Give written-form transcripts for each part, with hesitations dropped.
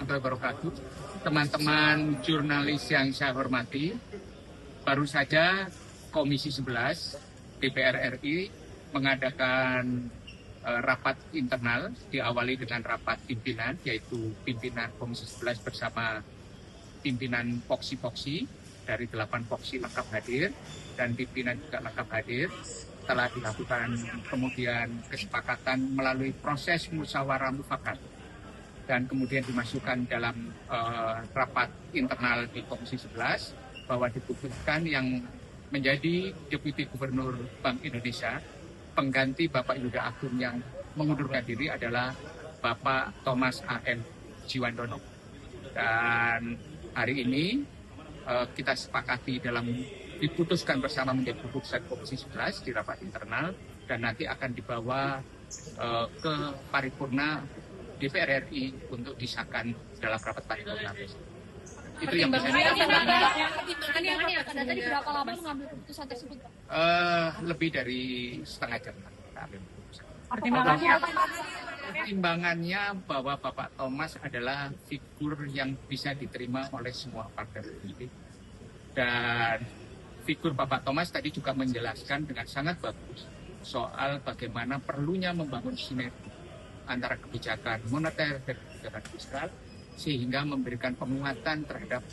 warahmatullahi wabarakatuh. Teman-teman jurnalis yang saya hormati, baru saja Komisi 11 DPR RI mengadakan rapat internal, diawali dengan rapat pimpinan, yaitu pimpinan Komisi 11 bersama pimpinan Poksi-Poksi dari 8 Poksi lengkap hadir dan pimpinan juga lengkap hadir. Telah dilakukan kemudian kesepakatan melalui proses musyawarah mufakat dan kemudian dimasukkan dalam rapat internal di Komisi 11 bahwa diputuskan yang menjadi Deputi Gubernur Bank Indonesia pengganti Bapak Yuda Agung yang mengundurkan diri adalah Bapak Thomas A.M. Jiwandono. Dan hari ini kita sepakati diputuskan bersama menjadi keputusan Komisi 11 di rapat internal dan nanti akan dibawa ke paripurna DPR RI untuk disahkan dalam rapat paripurna. Itu yang bisa pertimbangannya pada tadi berapa lama mengambil keputusan tersebut? Lebih dari setengah jam. Pertimbangannya bahwa Bapak Thomas adalah figur yang bisa diterima oleh semua partai politik dan figur Bapak Thomas tadi juga menjelaskan dengan sangat bagus soal bagaimana perlunya membangun sinergi antara kebijakan moneter dan kebijakan fiskal sehingga memberikan penguatan terhadap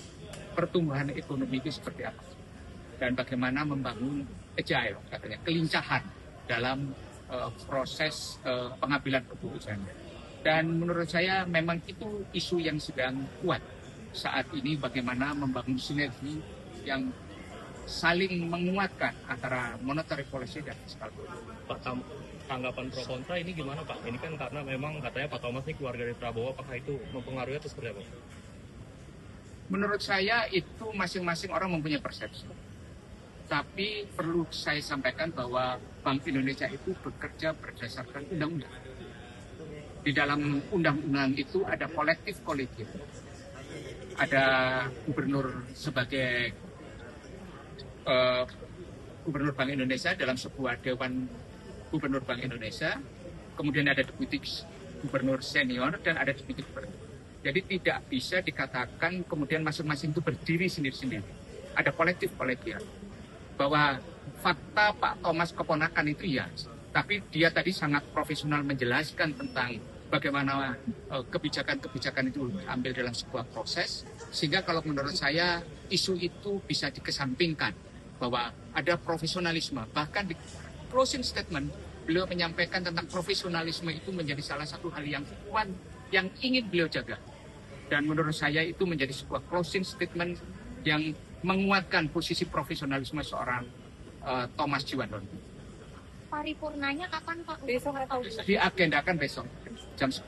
pertumbuhan ekonomi itu seperti apa dan bagaimana membangun agile, katanya kelincahan dalam proses pengambilan keputusan. Dan menurut saya memang itu isu yang sedang kuat saat ini, bagaimana membangun sinergi yang saling menguatkan antara monetary policy dan fiskal policy. Pak, tanggapan pro kontra ini gimana Pak? Ini kan karena memang katanya Pak Thomas ini keluarga dari Prabowo, apakah itu mempengaruhi atau seperti apa? Menurut saya itu masing-masing orang mempunyai persepsi. Tapi perlu saya sampaikan bahwa Bank Indonesia itu bekerja berdasarkan undang-undang. Di dalam undang-undang itu ada kolektif kolegium. Ada gubernur sebagai Gubernur Bank Indonesia dalam sebuah Dewan Gubernur Bank Indonesia, kemudian ada Deputi Gubernur Senior dan ada Deputi Gubernur. Jadi tidak bisa dikatakan kemudian masing-masing itu berdiri sendiri-sendiri. Ada kolektif kolegial. Bahwa fakta Pak Thomas keponakan itu ya, tapi dia tadi sangat profesional menjelaskan tentang bagaimana kebijakan-kebijakan itu diambil dalam sebuah proses, sehingga kalau menurut saya isu itu bisa dikesampingkan bahwa ada profesionalisme. Bahkan di closing statement beliau menyampaikan tentang profesionalisme itu menjadi salah satu hal yang kuat yang ingin beliau jaga. Dan menurut saya itu menjadi sebuah closing statement yang menguatkan posisi profesionalisme seorang Thomas Jiwandono. Paripurnanya kapan Pak? Besok atau Diagendakan besok jam 10.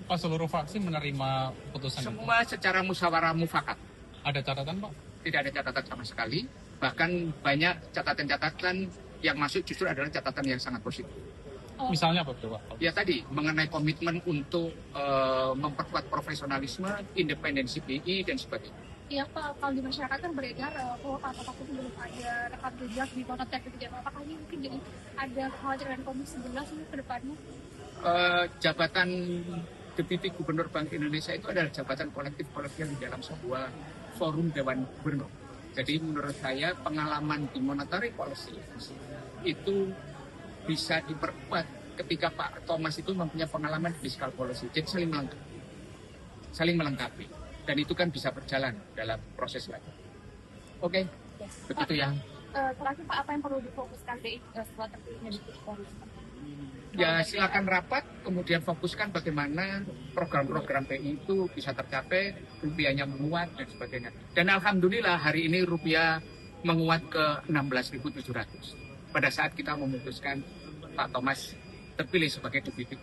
Pak, seluruh fraksi menerima putusan semua itu secara musyawarah mufakat. Ada catatan Pak? Tidak ada catatan sama sekali. Bahkan banyak catatan-catatan yang masuk justru adalah catatan yang sangat positif. Misalnya apa Pak? Ya tadi, mengenai komitmen untuk memperkuat profesionalisme, independensi BI, dan sebagainya. Iya Pak, kalau di masyarakat kan beredar bahwa Pak Thomas itu belum ada rekam jejak di moneter kebijakan. Apakah ini mungkin jadi ada kekhawatiran Komisi 11 ini ke depannya? Jabatan Deputi Gubernur Bank Indonesia itu adalah jabatan kolektif di dalam sebuah forum Dewan Gubernur. Jadi menurut saya pengalaman di monetary policy itu bisa diperkuat ketika Pak Thomas itu mempunyai pengalaman di fiscal policy. Jadi saling melengkapi. Dan itu kan bisa berjalan dalam proses lagi. Oke, begitu ya. Terakhir Pak, apa yang perlu difokuskan setelah terpilihnya di Polri? Ya silakan rapat, kemudian fokuskan bagaimana program-program BI itu bisa tercapai, rupiahnya menguat dan sebagainya. Dan alhamdulillah hari ini rupiah menguat ke 16.700 pada saat kita memutuskan Pak Thomas terpilih sebagai deputi.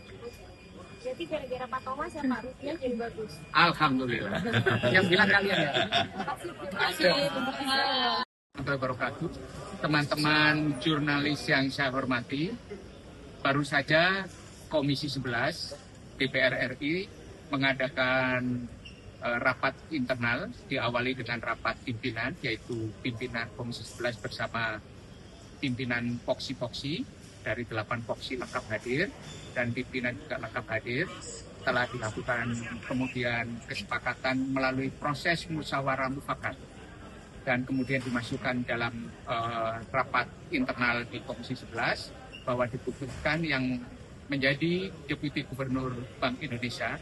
Jadi gara-gara Pak Thomas ya Pak, rupiah jadi bagus. Alhamdulillah. Yang bilang kalian ya. Terima kasih. Teman-teman jurnalis yang saya hormati, baru saja Komisi 11 DPR RI mengadakan rapat internal, diawali dengan rapat pimpinan, yaitu pimpinan Komisi 11 bersama pimpinan Poksi-Poksi dari 8 Poksi lengkap hadir dan pimpinan juga lengkap hadir. telah dilakukan kemudian kesepakatan melalui proses musyawarah mufakat dan kemudian dimasukkan dalam rapat internal di Komisi 11 bahwa diputuskan yang menjadi Deputi Gubernur Bank Indonesia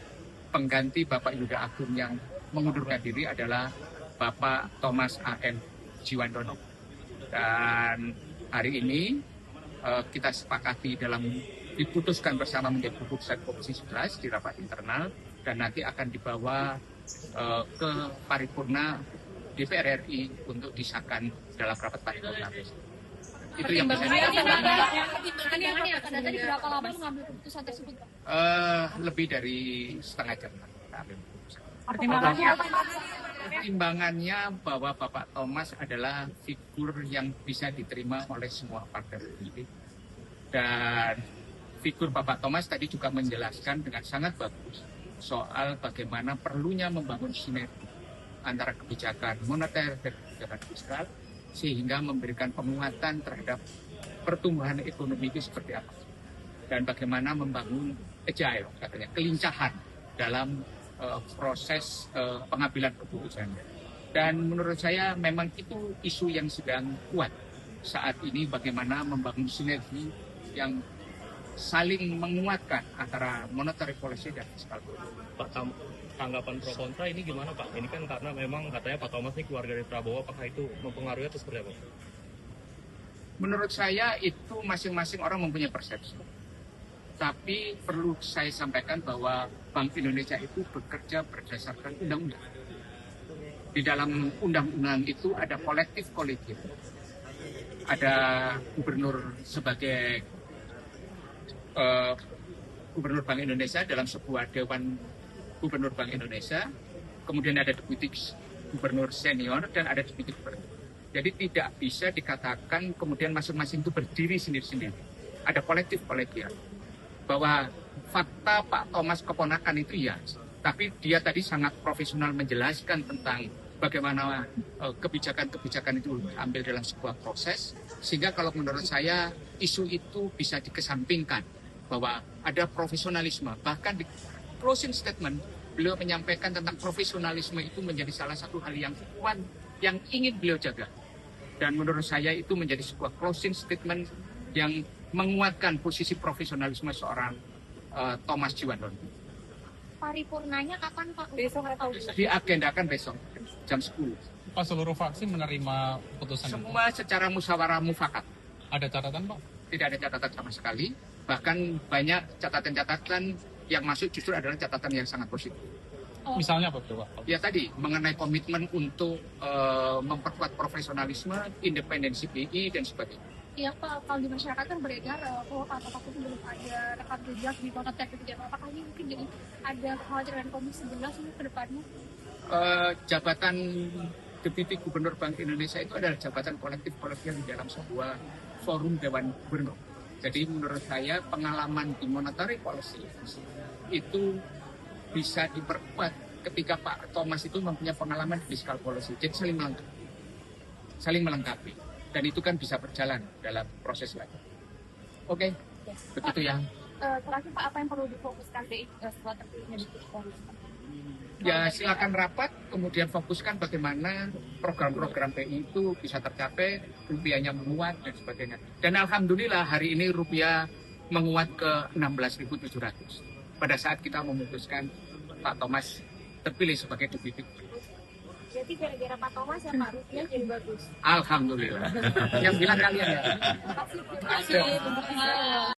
pengganti Bapak Yuda Agung yang mengundurkan diri adalah Bapak Thomas A.M. Jiwandono. Dan hari ini kita sepakati diputuskan bersama menjadi keputusan Komisi 11 di rapat internal dan nanti akan dibawa ke paripurna DPR RI untuk disahkan dalam rapat paripurna. Itu yang bisa Pertimbangannya pada tadi berapa lama mengambil keputusan tersebut, Pak? lebih dari setengah jam. Kita ambil keputusan. Pertimbangannya apa? Pertimbangannya bahwa Bapak Thomas adalah figur yang bisa diterima oleh semua partai politik. Dan figur Bapak Thomas tadi juga menjelaskan dengan sangat bagus soal bagaimana perlunya membangun sinergi antara kebijakan moneter dan kebijakan fiskal sehingga memberikan penguatan terhadap pertumbuhan ekonomi itu seperti apa. Dan bagaimana membangun agile, katanya, kelincahan dalam proses pengambilan keputusan. Dan menurut saya memang itu isu yang sedang kuat saat ini, bagaimana membangun sinergi yang saling menguatkan antara monetary policy dan fiskal policy. Pak, tanggapan pro kontra ini gimana Pak? Ini kan karena memang katanya Pak Thomas ini keluarga dari Prabowo, apakah itu mempengaruhi atau seperti apa? Menurut saya itu masing-masing orang mempunyai persepsi. Tapi perlu saya sampaikan bahwa Bank Indonesia itu bekerja berdasarkan undang-undang. Di dalam undang-undang itu ada kolektif kolegium. Ada gubernur sebagai gubernur Bank Indonesia dalam sebuah dewan gubernur Bank Indonesia. Kemudian ada deputi gubernur senior dan ada deputi gubernur. Jadi tidak bisa dikatakan kemudian masing-masing itu berdiri sendiri-sendiri. Ada kolektif kolegial. Bahwa fakta Pak Thomas keponakan itu ya, tapi dia tadi sangat profesional menjelaskan tentang bagaimana kebijakan-kebijakan itu diambil dalam sebuah proses, sehingga kalau menurut saya isu itu bisa dikesampingkan bahwa ada profesionalisme. Bahkan di closing statement beliau menyampaikan tentang profesionalisme itu menjadi salah satu hal yang kuat yang ingin beliau jaga. Dan menurut saya itu menjadi sebuah closing statement yang menguatkan posisi profesionalisme seorang Thomas Jiwandono. Paripurnanya kapan, Pak? Besok atau Diagendakan besok jam 10. Pak, seluruh fraksi menerima putusan itu? Semua secara musyawarah mufakat. Ada catatan, Pak? Tidak ada catatan sama sekali. Bahkan banyak catatan-catatan yang masuk justru adalah catatan yang sangat positif. Misalnya apa itu, Pak? Ya tadi, mengenai komitmen untuk memperkuat profesionalisme, independensi BI, dan sebagainya. Iya, Pak, kalau di masyarakat kan beredar bahwa Pak Thomas itu belum ada rekam jejak di moneter gitu. Apakah ini mungkin jadi ada kekhawatiran Komisi 11 ini ke depannya? Jabatan Deputi Gubernur Bank Indonesia itu adalah jabatan kolektif kolegial di dalam sebuah forum Dewan Gubernur. Jadi menurut saya pengalaman di monetary policy itu bisa diperkuat ketika Pak Thomas itu mempunyai pengalaman di fiscal policy. Jadi saling melengkapi. Dan itu kan bisa berjalan dalam proses lagi. Oke, begitu ya. Terakhir Pak, apa yang perlu difokuskan BI setelah terpilihnya di Polri? Ya silakan rapat, kemudian fokuskan bagaimana program-program BI itu bisa tercapai, rupiahnya menguat dan sebagainya. Dan alhamdulillah hari ini rupiah menguat ke 16.700 pada saat kita memutuskan Pak Thomas terpilih sebagai deputi. Jadi gara-gara Pak Thomas ya Pak, rupiah jadi bagus. Alhamdulillah. Yang bilang kalian ya. Terima kasih.